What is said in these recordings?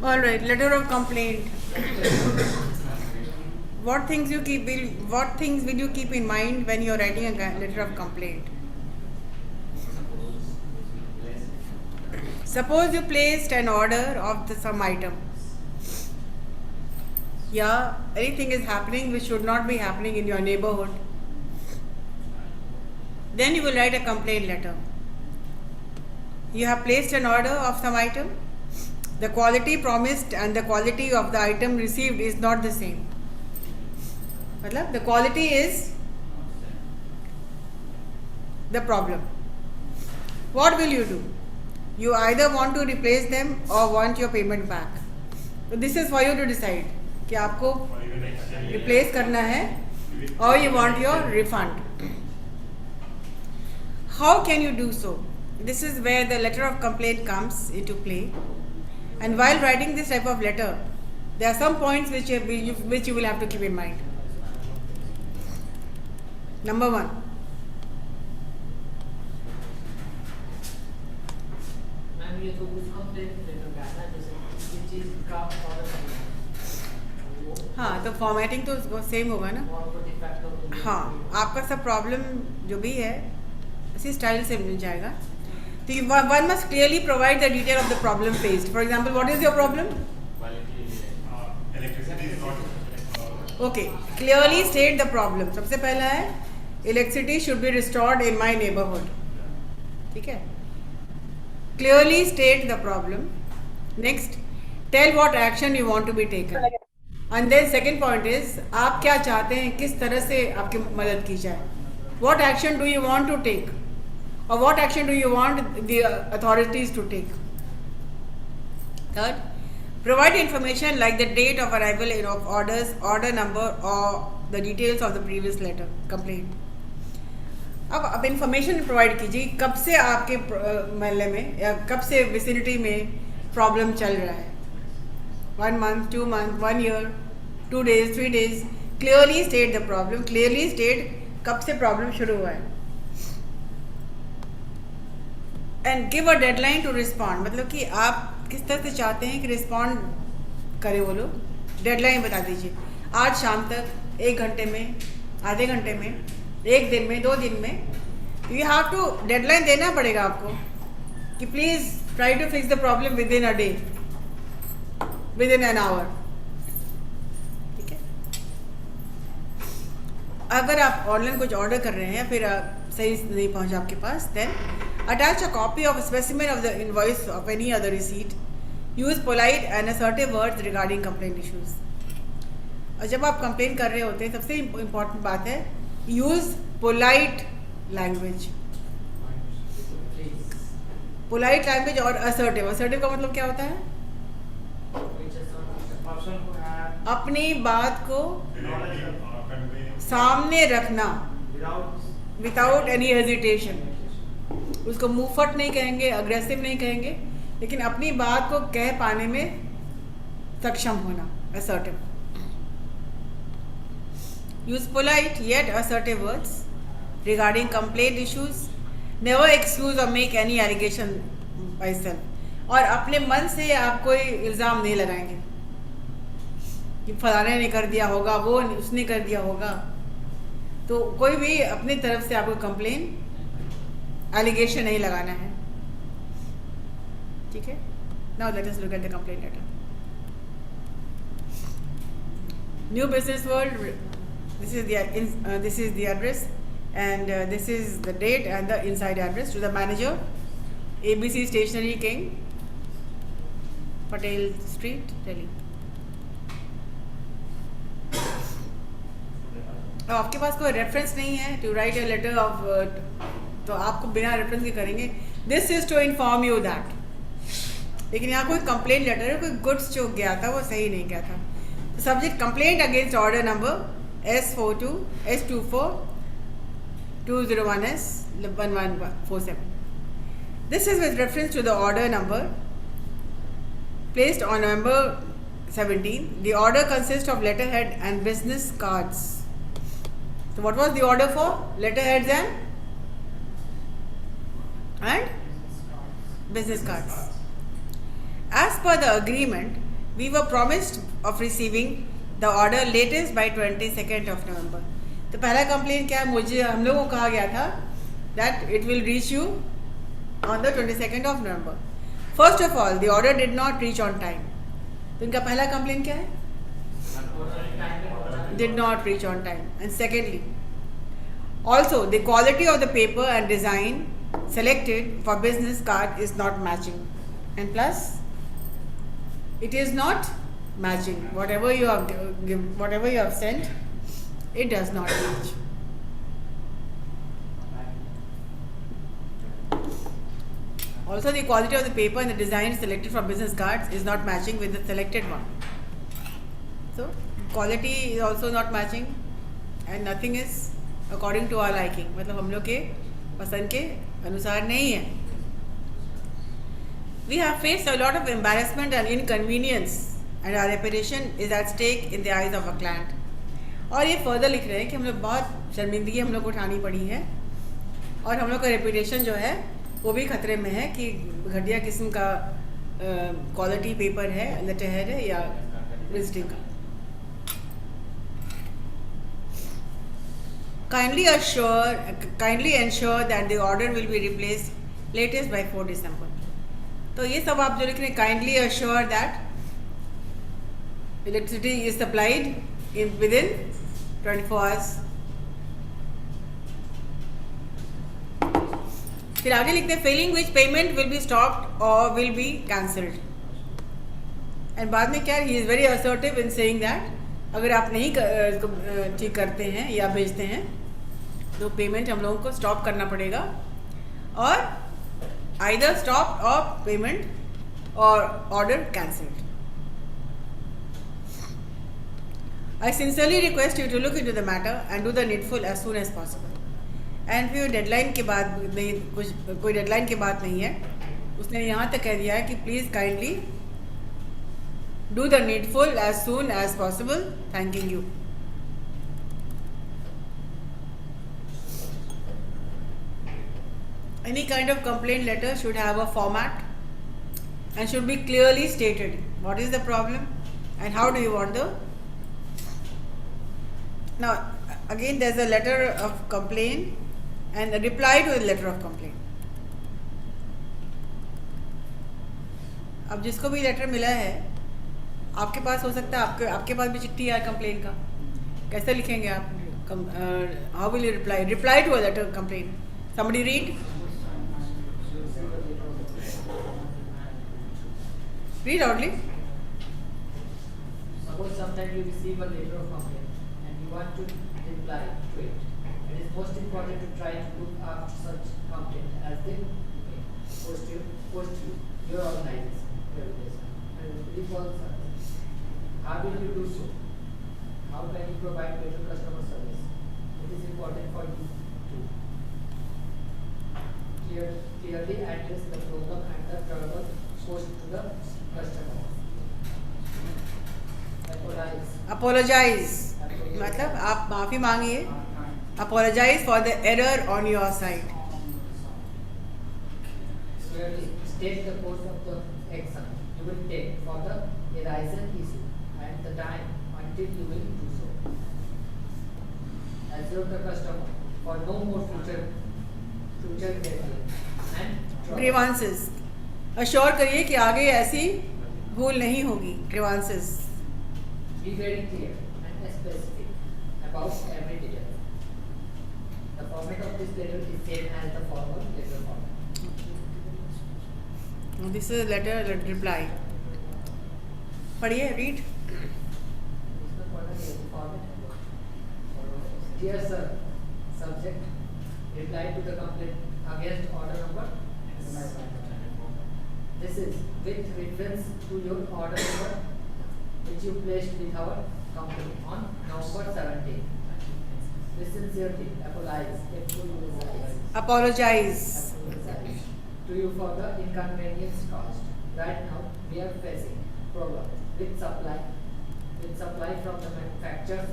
All right, letter of complaint. What things will you keep in mind when you're writing a letter of complaint? Suppose you placed an order of some item. Yeah, anything is happening which should not be happening in your neighborhood. Then you will write a complaint letter. You have placed an order of some item. The quality promised and the quality of the item received is not the same. मतलब the quality is the problem. What will you do? You either want to replace them or want your payment back. So this is for you to decide कि आपको replace करना है or you want your refund. How can you do so? This is where the letter of complaint comes into play. And while writing this type of letter, there are some points which you will have to keep in mind. Number 1. Ma'am ये तो उस complaint letter का है जैसे ये चीज का order करना हाँ तो फॉर्मेटिंग तो सेम होगा ना. हाँ आपका सब प्रॉब्लम जो भी है इसी स्टाइल से मिल जाएगा. तो one must clearly provide the detail of the problem faced. For example, what is your problem? Electricity is not. Okay, clearly state the problem. सबसे पहला है electricity should be restored in my neighborhood. ठीक है. Clearly state the problem. Next, tell what action you want to be taken. And then second point is आप क्या चाहते हैं, किस तरह से आपकी मदद की जाए. What action do you want to take? Or what action do you want the authorities to take? Third, provide information like the date of arrival of orders, order number or the details of the previous letter, complaint. अब information provide कीजिए कब से आपके मोहल्ले में या कब से विसिनिटी में प्रॉब्लम चल रहा है. 1 month, 2 months, 1 year, 2 days, 3 days. Clearly state the problem. Clearly state कब से प्रॉब्लम शुरू हुआ है. And give a deadline to respond. मतलब कि आप किस तरह से चाहते हैं कि रिस्पॉन्ड करें वो लोग. डेडलाइन बता दीजिए. आज शाम तक, 1 घंटे में, आधे घंटे में, 1 दिन में, 2 दिन में. यू हैव टू डेडलाइन देना पड़ेगा आपको कि please try to fix the problem within a day, within an hour. ठीक है. अगर आप ऑनलाइन कुछ ऑर्डर कर रहे हैं या फिर सही नहीं पहुंचा आपके पास, then attach a copy of a specimen of the invoice of any other receipt. Use polite and assertive words regarding complaint issues. और जब आप कंप्लेन कर रहे होते हैं सबसे इम्पोर्टेंट बात है use polite language. Polite language और असर्टिव. असर्टिव का मतलब क्या होता है? अपनी बात को सामने रखना विदाउट एनी हेजिटेशन. उसको मुंहफट नहीं कहेंगे, अग्रेसिव नहीं कहेंगे, लेकिन अपनी बात को कह पाने में सक्षम होना. Assertive. Use polite yet assertive words regarding complaint issues. Never excuse और make any allegation by self. और अपने मन से आप कोई इल्ज़ाम नहीं लगाएंगे कि फलाने ने कर दिया होगा, वो उसने कर दिया होगा. तो कोई भी अपनी तरफ से आपको कंप्लेन एलिगेशन नहीं लगाना है. ठीक है. Now let us look at the complaint letter. New business world. This is the address and this is the date and the inside address to the manager, ABC stationery king, Patel street, Delhi. आपके पास कोई reference नहीं है to write a letter of, तो आपको बिना reference के करेंगे. This is to inform you that. लेकिन यहाँ कोई कंप्लेंट लेटर है, कोई गुड्स जो गया था वो सही नहीं गया था. Subject complaint against order number S42 S24 201S 1147. This is with reference to the order number placed on November 17. The order consists of letterhead and business cards. So what was the order for? Letterheads and business cards. As per the agreement, we were promised of receiving the order latest by 22nd of November. तो पहला complain क्या है, मुझे हम लोगों को कहा गया था that it will reach you on the 22nd of November. First of all, the order did not reach on time. तो इनका पहला कंप्लेन क्या है? Did not reach on time. And secondly, also the quality of the paper and design selected for business card is not matching. And plus, it is not matching. Whatever you have sent, it does not match. Also, the quality of the paper and the design selected for business cards is not matching with the selected one. So, quality is also not matching and nothing is according to our liking. मतलब हम लोग के पसंद के अनुसार नहीं है. We have faced a lot of embarrassment and inconvenience and our reputation is at stake in the eyes of a client. और ये फर्दर लिख रहे हैं कि हम लोग बहुत शर्मिंदगी हम लोग को उठानी पड़ी है और हम लोग का रेपुटेशन जो है वो भी खतरे में है कि घटिया किस्म का क्वालिटी पेपर है, लेटर हेड है या विजिटिंग का. Kindly ensure that the order will be replaced latest by 4 December. तो ये सब आप जो लिख रहे हैं, kindly assure that electricity is supplied within 24 hours. फिर आगे लिखते हैं failing which payment will be stopped or will be cancelled. And बाद में क्या, he is very assertive in saying that अगर आप नहीं ठीक करते हैं या भेजते हैं तो पेमेंट हम लोगों को स्टॉप करना पड़ेगा और either stopped or payment or order cancelled. I sincerely request you to look into the matter and do the needful as soon as possible. And फिर डेडलाइन के बाद नहीं, कोई डेडलाइन के बाद नहीं है, उसने यहाँ तक कह दिया है कि please kindly do the needful as soon as possible. Thanking you. Any kind of complaint letter should have a format and should be clearly stated what is the problem and how do you want the. Now again there's a letter of complaint and a reply to the letter of complaint. अब जिसको भी letter मिला है, आपके पास हो सकता है आपके पास भी चिट्ठी है कंप्लेन का, कैसे लिखेंगे आप? How will you reply to a letter complain? Somebody read loudly. Suppose sometimes you receive a letter of complaint and you want to reply to it. It is most important to try to look after such complaint as they post you, your organization, and recall service. How will you do so? How can you provide better customer service? It is important for you to clearly address the problem and the trouble posed to the customer. Apologize. मतलब आप माफ़ी मांगिए. Apologize for the error on your side. Clearly state the course of the action you will take for the arising issue and the time until you will do so. Assure the customer for no more future grievances. Assure करिए कि आगे ऐसी भूल नहीं होगी. Grievances. Be very clear and specific about every detail. The format of this letter is same as the formal letter format. This is letter reply. पढ़िए, read. Dear sir, subject, reply to the complaint against order number. This is with reference to your order number which you placed with our company on November 17. We sincerely apologize to you for the inconvenience caused. Right now, we are facing problem with supply from the manufacturers.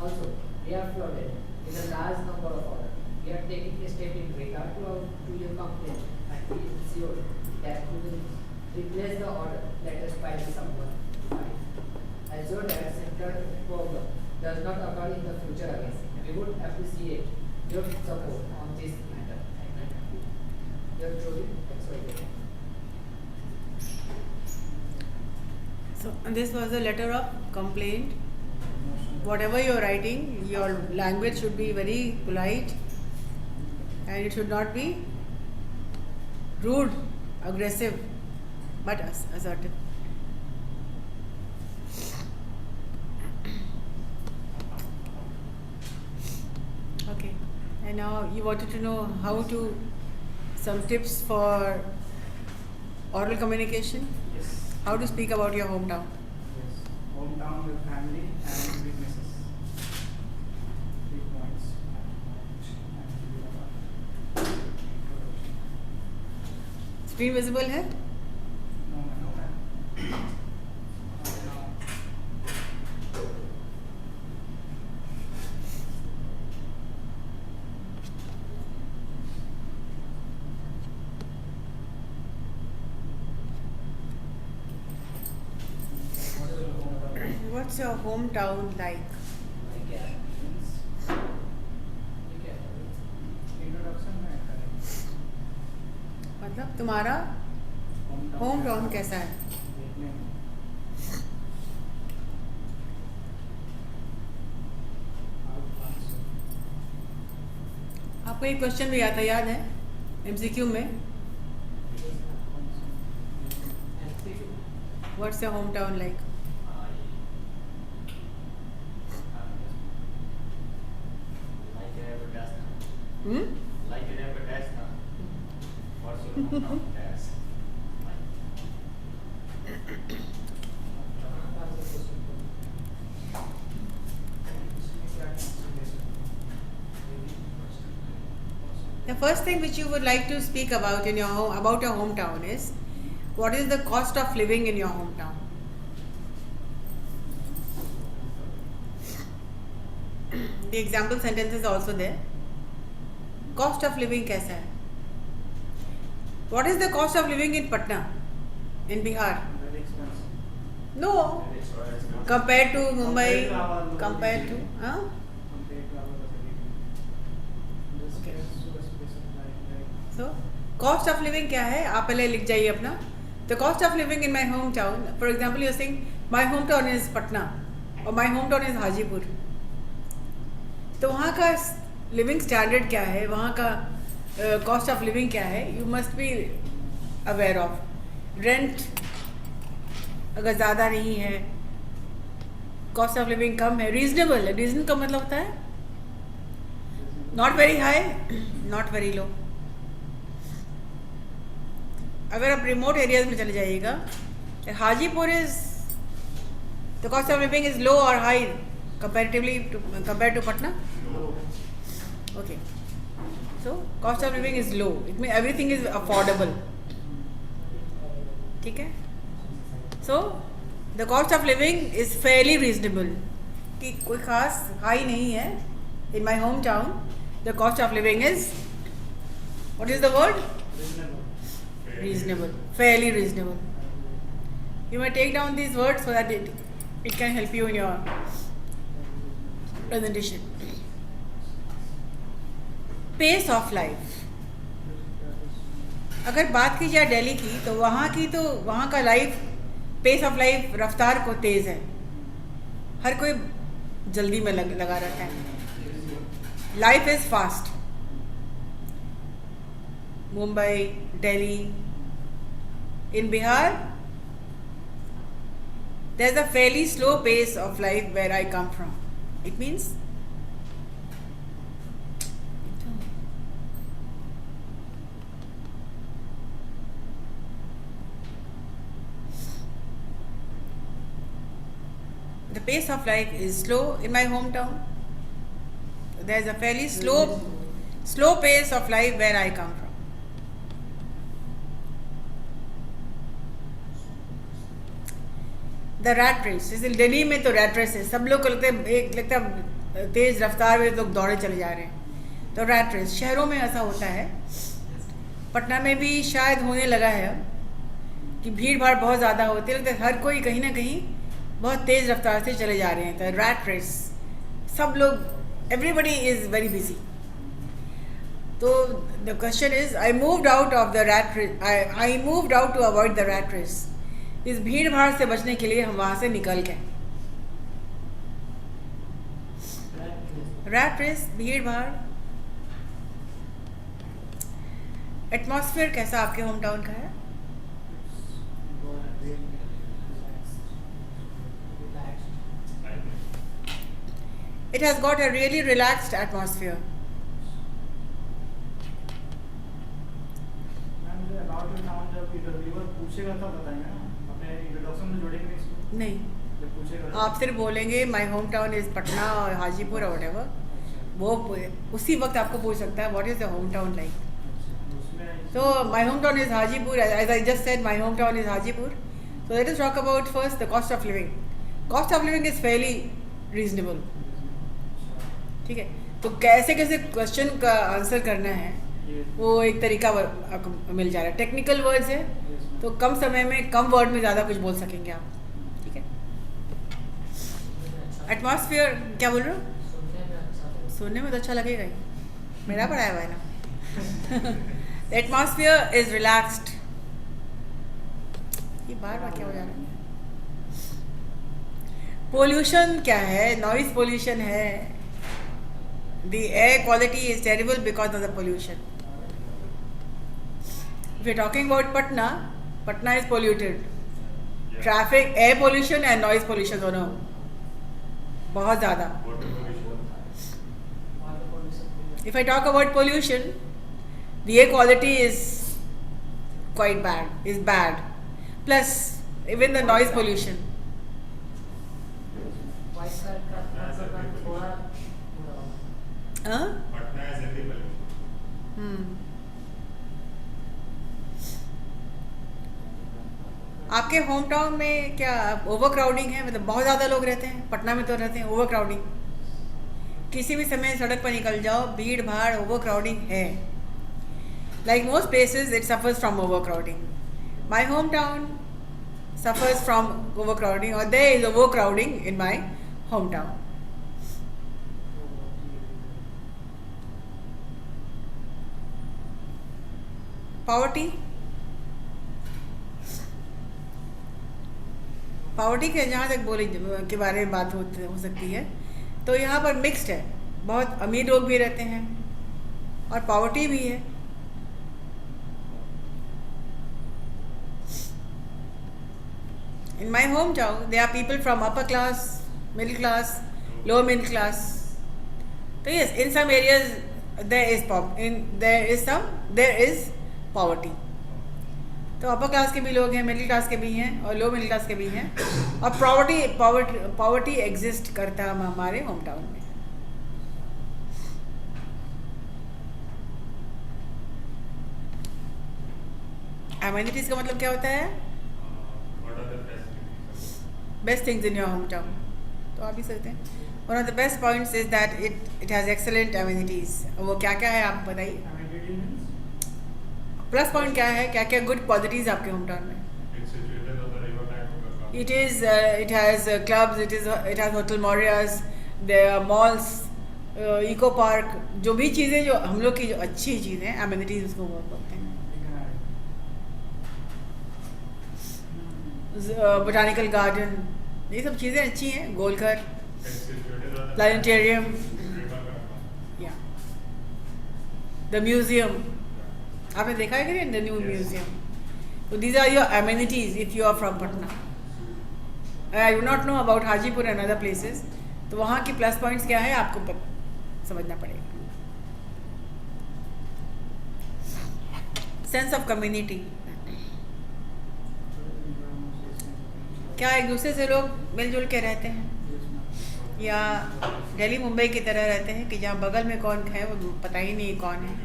Also, we are flooded with a large number of orders. We are taking a step in regard to your complaint and we ensure that we will replace the order letters by December. Assure that similar problem does not occur in the future again. We would appreciate your support on this matter. Your truly XYZ. So this was a letter of complaint. Whatever you're writing, your language should be very polite and it should not be rude, aggressive, but assertive. Okay, and now you wanted to know how to, some tips for oral communication, Yes. how to speak about your hometown. Yes. Hometown with family and weaknesses. Big points. Screen visible है? No, no. What's your hometown like? Introduction में करें मतलब तुम्हारा home town कैसा है? देखने में आपको एक क्वेश्चन भी आता याद है एमसीक्यू में, what's your home town like? Like it ever does now. What's your hometown does? The first thing which you would like to speak about in your home, about your hometown is what is the cost of living in your hometown? The example sentence is also there. Cost of living कैसा है? What is the cost of living in Patna, in Bihar? very expensive. No, compared to Mumbai, compared to Compared to our facility. This Okay. is so specific like So cost of living क्या है? आप पहले लिख जाइए अपना. The cost of living in my hometown, for example, you're saying my hometown is Patna or my hometown is Hajipur. तो वहाँ का लिविंग स्टैंडर्ड क्या है, वहाँ का कॉस्ट ऑफ लिविंग क्या है, you must be aware of. Rent अगर ज़्यादा नहीं है, कॉस्ट ऑफ लिविंग कम है, रीजनेबल है. रीजन का मतलब होता है not very high, not very low. अगर आप रिमोट एरियाज में चले जाइएगा, Hajipur is the cost of living is low और high comparatively compared to Patna? Okay. So cost of living is low. It means everything is affordable. ठीक है? So the cost of living is fairly reasonable. कि कोई खास high नहीं है. In my hometown, the cost of living is, what is the word? Reasonable. Fairly reasonable. You may take down these words so that it can help you in your presentation. Pace of life. अगर बात की जाए दिल्ली की, तो वहाँ का life, pace of life, रफ्तार को तेज़ है. हर कोई जल्दी में लगा रहता है. Life is fast. Mumbai, Delhi. In Bihar there is a fairly slow pace of life where I come from. It means the pace of life is slow in my hometown. There is a fairly slow pace of life where I come from. The rat race. जैसे दिल्ली में तो rat race है, सब लोग को लगता है तेज रफ्तार में लोग दौड़े चले जा रहे हैं, तो रैट रेस. शहरों में ऐसा होता है, पटना में भी शायद होने लगा है कि भीड़ भाड़ बहुत ज़्यादा होती है. लगता है हर कोई कहीं ना कहीं बहुत तेज़ रफ्तार से चले जा रहे हैं, तो रैट रेस, सब लोग, एवरीबडी इज़ वेरी बिजी। तो the question is, I moved out of the rat race, I moved out to avoid the rat race. इस भीड़ भाड़ से बचने के लिए हम वहाँ से निकल गए। रैट रेस, भीड़ भाड़। एटमॉस्फेयर कैसा आपके होम टाउन का है? It has got a really relaxed atmosphere. Ma'am मुझे अबाउट योर टाउन जब इंटरव्यूअर पूछेगा तब बताएंगे ना, अपने इंट्रोडक्शन में जोड़ेंगे नहीं इसको? नहीं, जब पूछेगा आप सिर्फ बोलेंगे my home town is Patna और हाजीपुर और whatever, वो उसी वक्त आपको पूछ सकता है what is the home town like. So my hometown is Hajipur. As I just said, my hometown is Hajipur. So let us talk about first the cost of living. Cost of living is fairly reasonable. ठीक है, तो कैसे कैसे question का answer करना है वो एक तरीका आपको मिल जा रहा है। टेक्निकल वर्ड्स है तो कम समय में कम वर्ड में ज़्यादा कुछ बोल सकेंगे आप। ठीक है, एटमॉस्फेयर क्या बोल रहे हो? सुनने में तो अच्छा लगेगा ही, मेरा पढ़ाया हुआ है ना। Atmosphere is relaxed. ये बार बार क्या हो जा रहा है? पोल्यूशन क्या है? नॉइज पोल्यूशन है। The air quality is terrible because of the pollution. If you're talking about Patna, Patna is polluted. Yeah. Traffic, air pollution and noise pollution दोनों बहुत ज़्यादा। Water pollution. If I talk about pollution, the air quality is quite bad, is bad. Plus, even the noise pollution. हाँ? Patna is heavy pollution. आपके home town में क्या over crowding है? मतलब बहुत ज़्यादा लोग रहते हैं? पटना में तो रहते हैं ओवर क्राउडिंग। किसी भी समय सड़क पर निकल जाओ, भीड़ भाड़, ओवर क्राउडिंग है। Like most places, it suffers from overcrowding. My hometown suffers from overcrowding, or there is overcrowding in my hometown. Poverty. Poverty के जहाँ तक बोले के बारे में बात हो सकती है, तो यहाँ पर मिक्स्ड है। बहुत अमीर लोग भी रहते हैं और पॉवर्टी भी है। In my hometown, there are people from upper class, middle class, lower middle class. So yes, in some areas there is poverty. तो अपर क्लास के भी लोग हैं, मिडिल क्लास के भी हैं और लो मिडिल क्लास के भी हैं, और पॉवर्टी एग्जिस्ट करता है हमारे होम टाउन में। एमिनिटीज का मतलब क्या होता है? What are the facilities? Best things in your home town. तो आप भी सकते हैं। One of the best points is that it has excellent amenities. वो क्या क्या है आप बताइए। Amenity means प्लस पॉइंट क्या है, क्या क्या गुड क्वालिटीज आपके होम टाउन में? It's situated on the river bank of Ganga. It has clubs, it has hotel Morias, there are malls, eco park, जो भी चीज़ें जो हम लोग की जो अच्छी चीज़ें एमिनिटीज उसको बोलते हैं। बोटानिकल गार्डन, ये सब चीज़ें अच्छी हैं। Golghar, It's situated on the planetarium, river Ganga. या द म्यूजियम, आपने देखा है कि नहीं द न्यू Yes. म्यूजियम? तो these are your amenities if you are from Patna. I do not know about Hajipur and other places, तो वहाँ की प्लस पॉइंट्स क्या है आपको समझना पड़ेगा। सेंस ऑफ कम्युनिटी, क्या एक दूसरे से लोग मिलजुल के रहते हैं, या दिल्ली मुंबई की तरह रहते हैं कि जहाँ बगल में कौन है वो पता ही नहीं कौन है।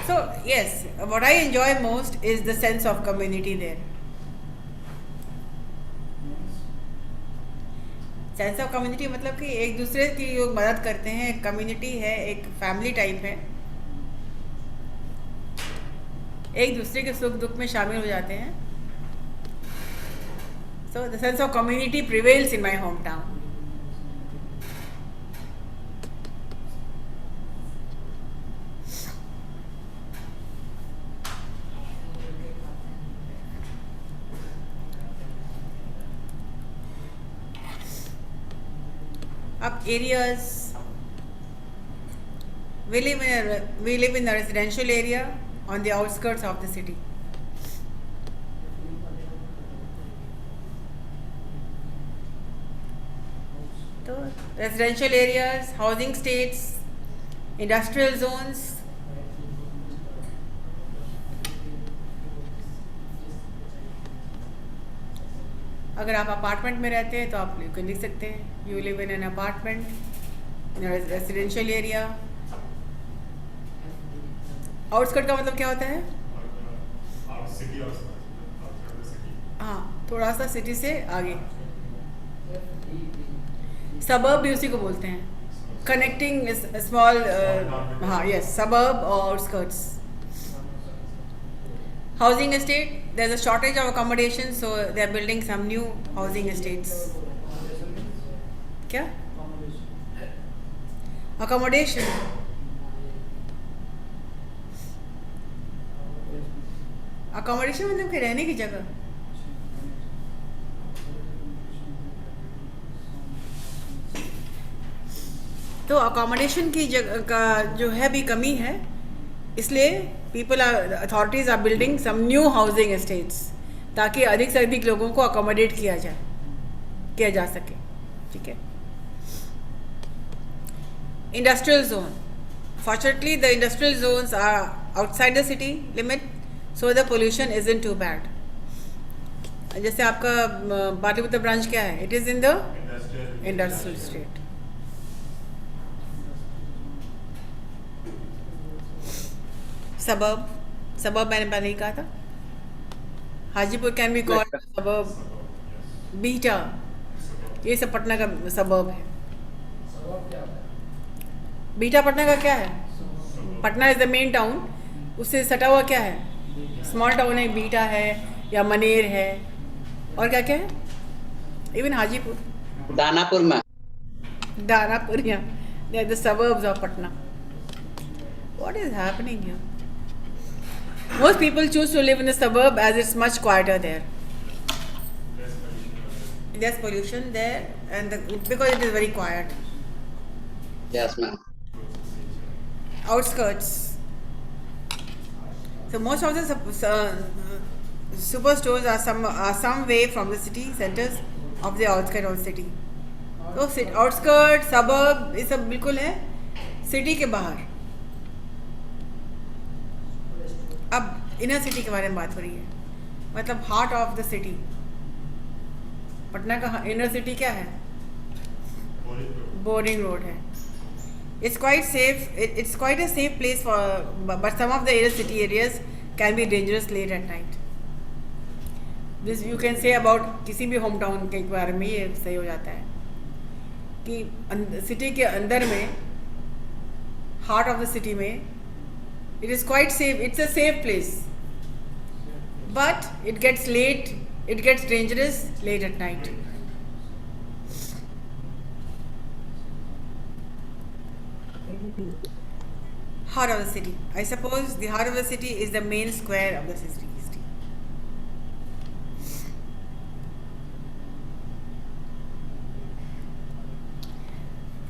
So yes, what I enjoy most is the sense of community there. Sense of community मतलब कि एक दूसरे की लोग मदद करते हैं, एक कम्युनिटी है, एक फैमिली टाइप है, एक दूसरे के सुख दुख में शामिल हो जाते हैं। So the sense of community prevails in my hometown. Up areas, we live in a residential area on the outskirts of the city. So residential areas, housing estates, industrial zones. अगर आप अपार्टमेंट में रहते हैं तो आप लिख सकते हैं you live in an apartment in residential area. Outskirt का मतलब क्या होता है? हाँ, थोड़ा सा सिटी से आगे. सबर्ब भी उसी को बोलते हैं. कनेक्टिंग स्मॉल, हाँ यस, सबर्ब और outskirts. Housing estate, there's a shortage of accommodation, so they are building some new housing estates. क्या? Accommodation. Accommodation मतलब कि रहने की जगह. तो accommodation की जगह का जो है भी कमी है, इसलिए authorities are building some new housing estates ताकि अधिक से अधिक लोगों को अकोमोडेट किया जा सके. ठीक है. Industrial zone, fortunately the industrial zones are outside the city limit, so the pollution is in too bad. जैसे आपका पाटलिपुत्र ब्रांच क्या है? It is in the industrial state. Suburb मैंने पहले ही कहा था. Hajipur can be called suburb. बीटा, ये सब पटना का सबर्ब है. बीटा पटना का क्या है? Patna is the main town. उससे सटा हुआ क्या है? स्मॉल टाउन है. बीटा है या मनेर है, और क्या क्या है? इवन हाजीपुर, दानापुर या they are the suburbs of Patna. What is happening here? Most people choose to live in the suburb as it's much quieter there. There's pollution there, and because it is very quiet. Yes, ma'am. Outskirts. So most of the superstores are some way from the city centers of the outskirts of the city. So outskirts, suburb, ये सब बिल्कुल है city के बाहर. अब inner city के बारे में बात हो रही है, मतलब heart of the city. Patna का इनर सिटी क्या है? बोरिंग रोड है. It's quite a safe place for, but some of the inner city areas can be dangerous late at night. This you can say about किसी भी home town के बारे में ये सही हो जाता है कि सिटी के अंदर में, हार्ट ऑफ द सिटी में, it is quite safe. It's a safe place, but it gets dangerous late at night. Heart of the city, I suppose the heart of the city is the main square of the city.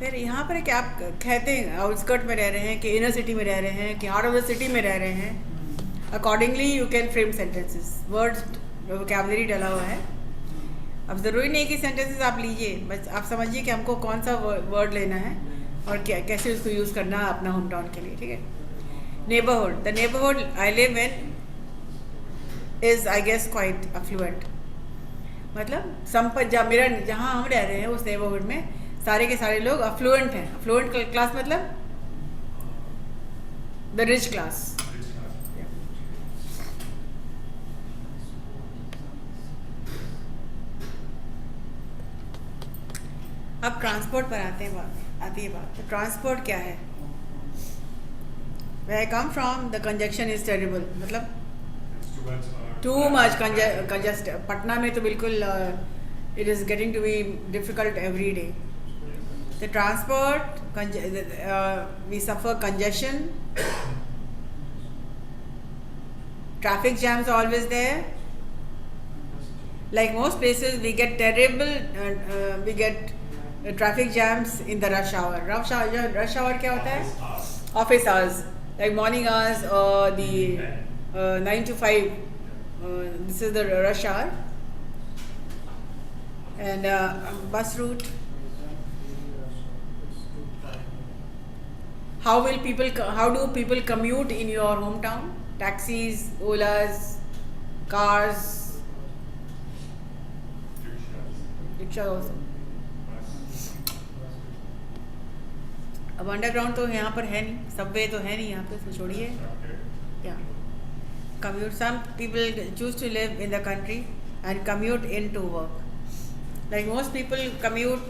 फिर यहाँ पर क्या आप कहते हैं outskirt में रह रहे हैं कि इनर सिटी में रह रहे हैं कि हार्ट ऑफ द सिटी में रह रहे हैं. Accordingly you can frame sentences. Words vocabulary डाला हुआ है. अब ज़रूरी नहीं कि सेंटेंसेस आप लीजिए, बस आप समझिए कि हमको कौन सा वर्ड लेना है और कैसे उसको यूज़ करना है अपना होम टाउन के लिए. ठीक है. Neighbourhood, the neighbourhood I live in is I guess quite affluent. मतलब जहाँ हम रह रहे हैं उस नेबरहुड में सारे के सारे लोग अफ्लुएंट हैं. अफ्लुएंट क्लास मतलब द रिच क्लास. अब ट्रांसपोर्ट पर आती है बात. तो ट्रांसपोर्ट क्या है? Where I come from, the congestion is terrible. मतलब टू मच कंजेस्ट. पटना में तो बिल्कुल it is getting to be difficult every day. The transport, we suffer congestion, traffic jams are always there. Like most places, we get traffic jams in the rush hour. Rush hour क्या होता है? Office hours, like morning hours or the 9 to 5. This is the rush hour. And bus route. How do people commute in your hometown? Taxis, olas, cars, rickshaw also. अब underground तो यहाँ पर है नहीं, Subway तो है नहीं यहाँ पे, तो छोड़िए. Yeah, commute. Some people choose to live in the country and commute into work. Like most people commute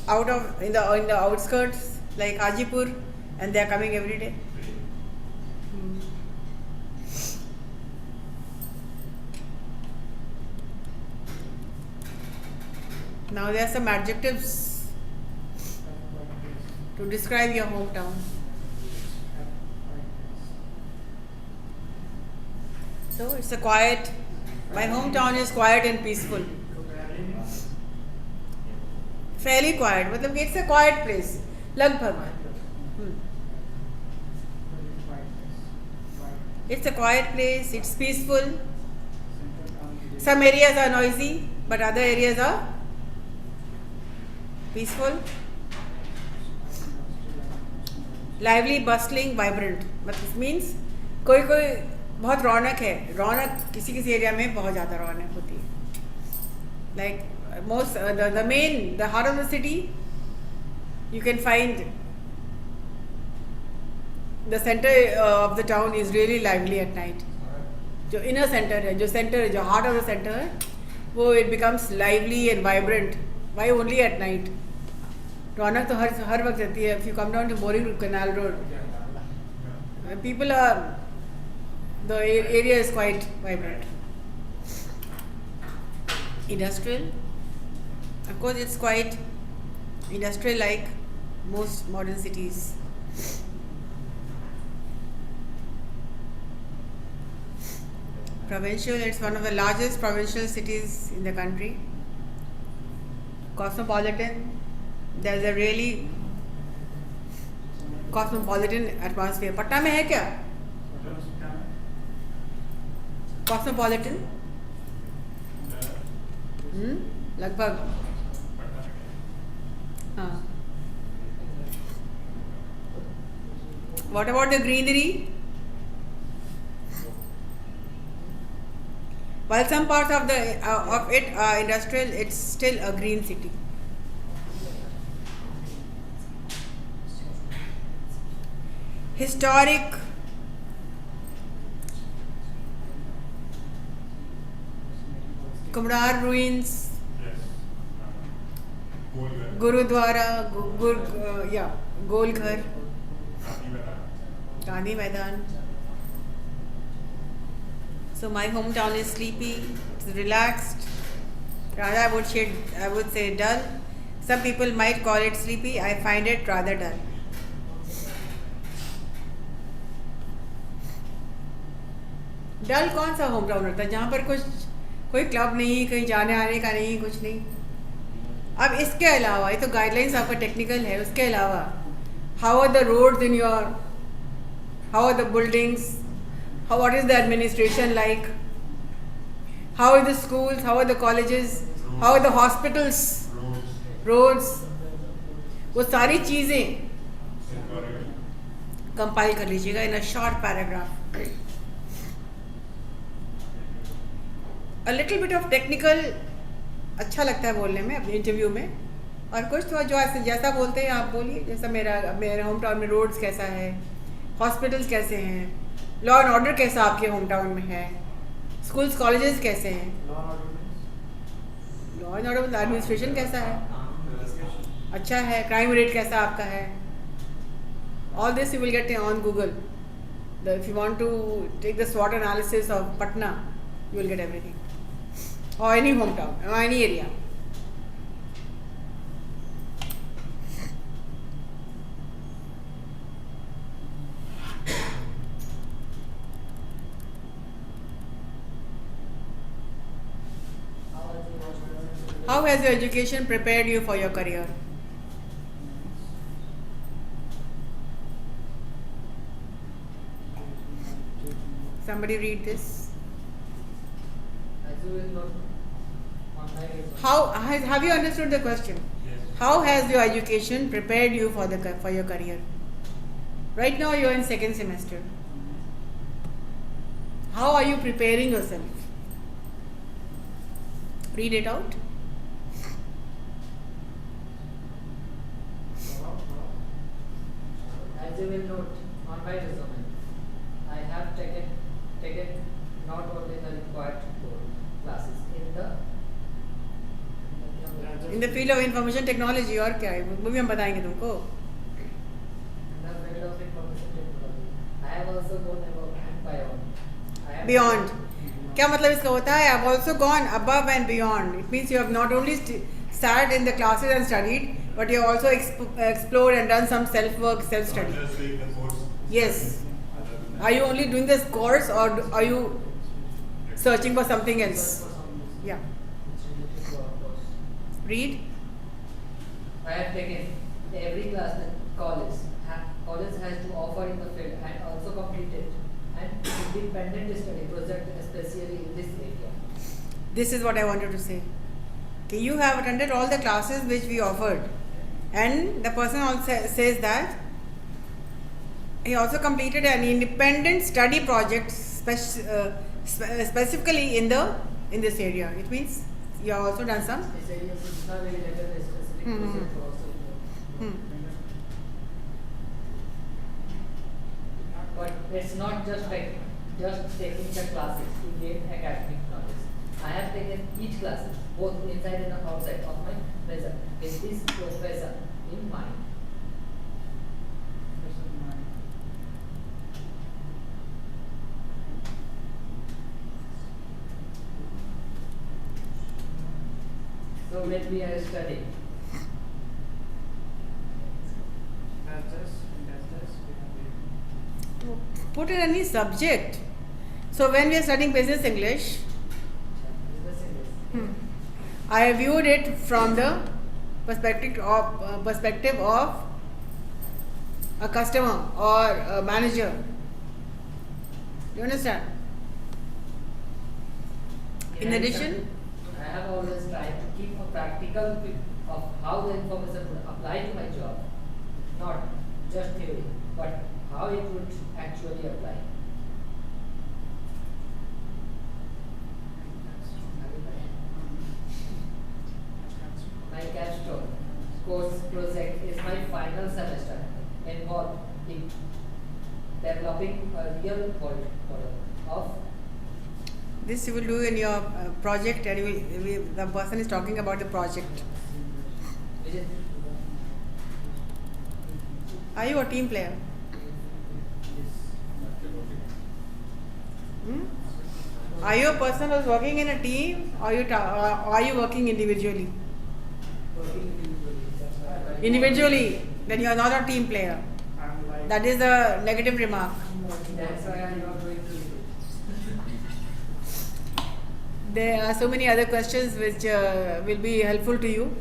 out of in the outskirts, like Hajipur, and they are coming every day. Now there are some adjectives to describe your hometown. So it's a quiet. My hometown is quiet and peaceful. Fairly quiet. मतलब it's a quiet place. लगभग. It's a quiet place. It's peaceful. Some areas are noisy, but other areas are peaceful. Lively, bustling, vibrant. मतलब means कोई बहुत रौनक है. रौनक किसी area में बहुत ज़्यादा रौनक होती है. Like most the heart of the city, you can find the center of the town is really lively at night. जो inner center है, जो heart of the center है, वो it becomes lively and vibrant. Why only at night? रौनक तो हर वक्त रहती है. If you come down to Boring Canal Road, the area is quite vibrant. Industrial, of course, it's quite industrial like most modern cities. Provincial, it's one of the largest provincial cities in the country. Cosmopolitan, there's a really cosmopolitan atmosphere. Patna में है क्या? Cosmopolitan? लगभग. हाँ. What about the greenery? While some parts of it are industrial, it's still a green city. Historic. Kumrar ruins. Gurudwara, Golghar, Gandhi Maidan. So my hometown is sleepy, it's relaxed. Rather, I would say dull. Some people might call it sleepy. I find it rather dull. डल कौन सा home town होता है? जहाँ पर कोई club नहीं, कहीं जाने आने का नहीं, कुछ नहीं. अब इसके अलावा, ये तो गाइडलाइंस आपका टेक्निकल है, उसके अलावा how are the roads in your, how are the buildings, what is the administration like, how are the schools, how are the colleges, how are the hospitals, roads, वो सारी चीज़ें कंपाइल कर लीजिएगा in a short paragraph. A little bit of technical अच्छा लगता है बोलने में अपने इंटरव्यू में, और कुछ तो जो ऐसे जैसा बोलते हैं आप बोलिए. जैसा मेरे होम टाउन में रोड्स कैसा है, हॉस्पिटल्स कैसे हैं, लॉ एंड ऑर्डर कैसा आपके होम टाउन में है, स्कूल्स कॉलेजेस कैसे हैं, लॉ एंड ऑर्डर एडमिनिस्ट्रेशन कैसा है, अच्छा है, क्राइम रेट कैसा आपका है. All this you will get on Google. If you want to take the SWOT analysis of Patna, you will get everything, or any hometown or any area. How has your education prepared you for your career? Somebody read this. As you will note on my resume. Have you understood the question? Yes. How has your education prepared you for your career? Right now you are in second semester. How are you preparing yourself? Read it out. As you will note on my resume, I have taken not only the required classes In the field of information technology और क्या है वो भी हम बताएंगे तुमको. in the field of information technology. I have also gone above and beyond. I have Beyond. क्या मतलब इसका होता है? I've also gone above and beyond. It means you have not only sat in the classes and studied, but you have also explored and done some self-work, self-study. Not just doing the course. Yes. Other than that. Are you only doing this course or are you searching for something else? Yeah. It's related to our course. Read. I have taken every class that college has to offer in the field and also completed an independent study project especially in this area. This is what I wanted to say. Okay, you have attended all the classes which we offered, and the person also says that he also completed an independent study project specifically in this area. It means you have also done some. This area is not related to a specific project also. Hmm. But it's not just taking the classes to gain academic knowledge. I have taken each classes, both inside and outside of my major, with this professor in mind. So when we are studying, Put in any subject. So when we are studying business English, I viewed it from the perspective of a customer or a manager. You understand? In addition, I have always tried to keep a practical view of how the information would apply to my job, not just theory, but how it would actually apply. My capstone course project is my final semester involved in developing a real world model of this you will do in your project, and the person is talking about the project. vision. Are you a team player? Are you a person who is working in a team, or are you working individually? Individually, then you are not a team player. That is the negative remark. That's why I am not going to do it. There are so many other questions which will be helpful to you,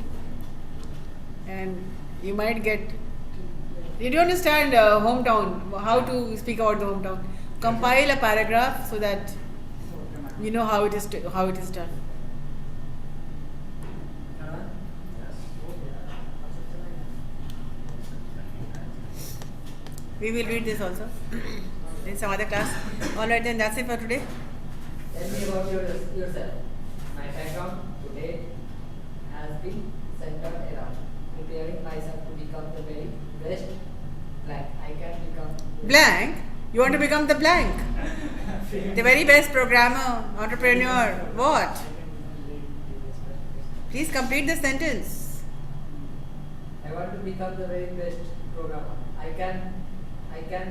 and you might get. Did you understand hometown? How to speak about the hometown? Compile a paragraph so that you know how it is done. We will read this also in some other class. Alright, then that's it for today. Tell me about yourself. My background today has been centered around preparing myself to become the very best blank I can become. Blank? You want to become the blank? The very best programmer, entrepreneur, what? Please complete the sentence. I want to become the very best programmer I can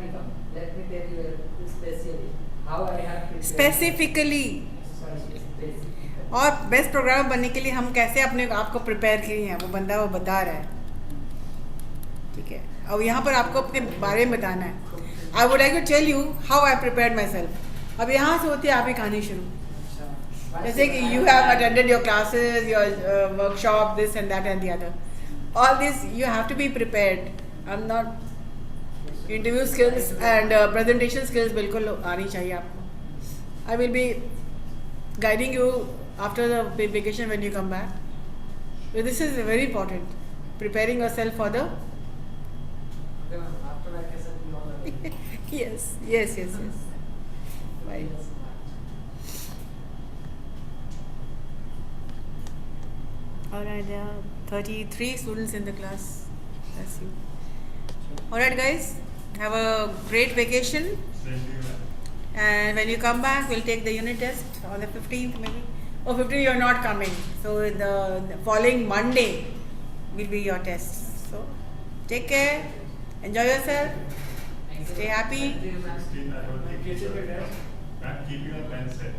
become. Let me tell you specially how I have prepared. Specifically. Specifically. और best programmer बनने के लिए हम कैसे अपने आप को prepare किए हैं वो बंदा वो बता रहा है. ठीक है. अब यहाँ पर आपको अपने बारे में बताना है. I would like to tell you how I prepared myself. अब यहाँ से होती है आपकी कहानी शुरू. Let's say you have attended your classes, your workshop, this and that and the other. All this you have to be prepared. I'm not interview skills and presentation skills बिल्कुल आनी चाहिए आपको. I will be guiding you after the vacation when you come back. So this is very important. Preparing yourself for the Okay, ma'am. After vacation, we all are ready. yes. Right. Yes, Alright, there are 33 students in the class. That's you. Alright, guys, have a great vacation. And when you come back, we'll take the unit test on the 15th, maybe. Oh, 15th, you're not coming. So, the following Monday will be your test. So, take care, enjoy yourself, Thank you. stay happy. Thank you, ma'am. kitchen के test. I'm keeping a pen set.